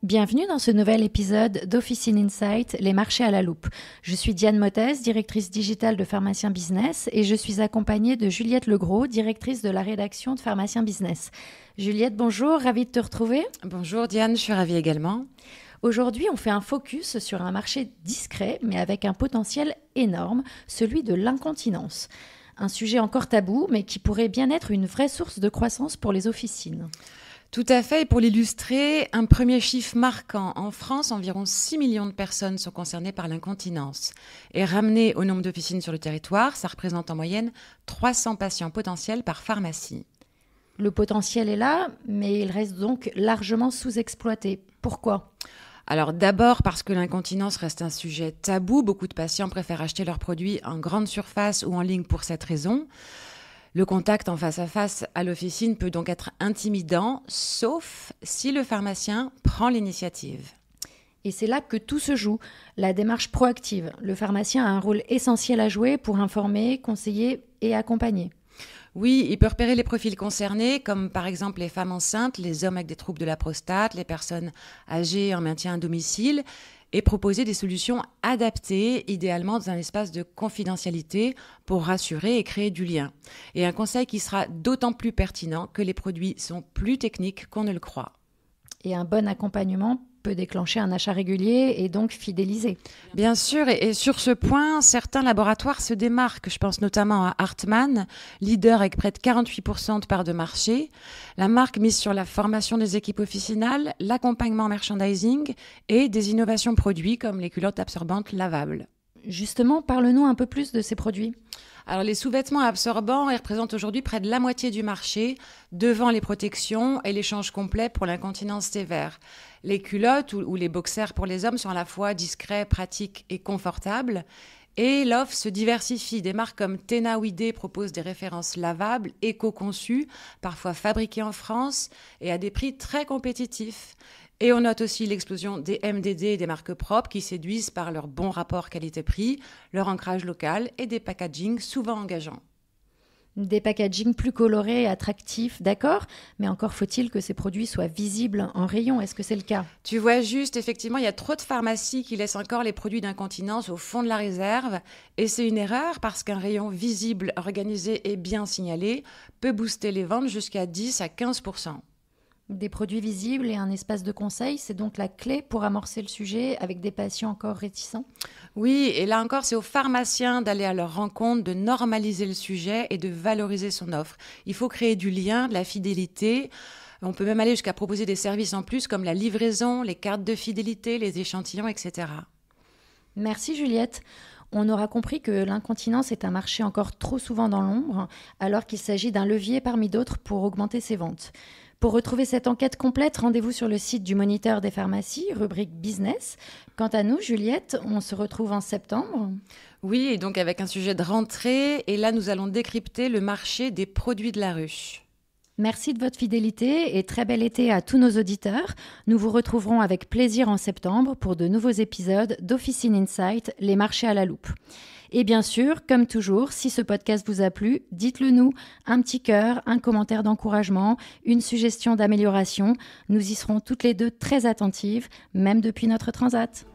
Bienvenue dans ce nouvel épisode d'Officine Insight, les marchés à la loupe. Je suis Diane Mottez, directrice digitale de Pharmacien Business et je suis accompagnée de Juliette Legros, directrice de la rédaction de Pharmacien Business. Juliette, bonjour, ravie de te retrouver. Bonjour Diane, je suis ravie également. Aujourd'hui, on fait un focus sur un marché discret mais avec un potentiel énorme, celui de l'incontinence. Un sujet encore tabou mais qui pourrait bien être une vraie source de croissance pour les officines. Tout à fait, et pour l'illustrer, un premier chiffre marquant. En France, environ 6 millions de personnes sont concernées par l'incontinence. Et ramené au nombre d'officines sur le territoire, ça représente en moyenne 300 patients potentiels par pharmacie. Le potentiel est là, mais il reste donc largement sous-exploité. Pourquoi ? Alors d'abord parce que l'incontinence reste un sujet tabou. Beaucoup de patients préfèrent acheter leurs produits en grande surface ou en ligne pour cette raison. Le contact en face à face à l'officine peut donc être intimidant, sauf si le pharmacien prend l'initiative. Et c'est là que tout se joue, la démarche proactive. Le pharmacien a un rôle essentiel à jouer pour informer, conseiller et accompagner. Oui, il peut repérer les profils concernés, comme par exemple les femmes enceintes, les hommes avec des troubles de la prostate, les personnes âgées en maintien à domicile, et proposer des solutions adaptées, idéalement dans un espace de confidentialité pour rassurer et créer du lien. Et un conseil qui sera d'autant plus pertinent que les produits sont plus techniques qu'on ne le croit. Et un bon accompagnement peut déclencher un achat régulier et donc fidéliser. Bien sûr, et sur ce point, certains laboratoires se démarquent. Je pense notamment à Hartmann, leader avec près de 48% de part de marché. La marque mise sur la formation des équipes officinales, l'accompagnement merchandising et des innovations produits comme les culottes absorbantes lavables. Justement, parle-nous un peu plus de ces produits. Alors, les sous-vêtements absorbants, ils représentent aujourd'hui près de la moitié du marché, devant les protections et l'échange complet pour l'incontinence sévère. Les culottes ou les boxers pour les hommes sont à la fois discrets, pratiques et confortables. Et l'offre se diversifie. Des marques comme Tena Ouidé proposent des références lavables, éco-conçues, parfois fabriquées en France et à des prix très compétitifs. Et on note aussi l'explosion des MDD et des marques propres qui séduisent par leur bon rapport qualité-prix, leur ancrage local et des packagings souvent engageants. Des packagings plus colorés et attractifs, d'accord, mais encore faut-il que ces produits soient visibles en rayon. Est-ce que c'est le cas ? Tu vois juste, effectivement, il y a trop de pharmacies qui laissent encore les produits d'incontinence au fond de la réserve. Et c'est une erreur parce qu'un rayon visible, organisé et bien signalé peut booster les ventes jusqu'à 10 à 15%. Des produits visibles et un espace de conseil, c'est donc la clé pour amorcer le sujet avec des patients encore réticents ? Oui, et là encore, c'est aux pharmaciens d'aller à leur rencontre, de normaliser le sujet et de valoriser son offre. Il faut créer du lien, de la fidélité. On peut même aller jusqu'à proposer des services en plus comme la livraison, les cartes de fidélité, les échantillons, etc. Merci Juliette. On aura compris que l'incontinence est un marché encore trop souvent dans l'ombre, alors qu'il s'agit d'un levier parmi d'autres pour augmenter ses ventes. Pour retrouver cette enquête complète, rendez-vous sur le site du Moniteur des pharmacies, rubrique Business. Quant à nous, Juliette, on se retrouve en septembre. Oui, et donc avec un sujet de rentrée. Et là, nous allons décrypter le marché des produits de la rue. Merci de votre fidélité et très bel été à tous nos auditeurs. Nous vous retrouverons avec plaisir en septembre pour de nouveaux épisodes d'Officine Insight, les marchés à la loupe. Et bien sûr, comme toujours, si ce podcast vous a plu, dites-le nous, un petit cœur, un commentaire d'encouragement, une suggestion d'amélioration. Nous y serons toutes les deux très attentives, même depuis notre transat.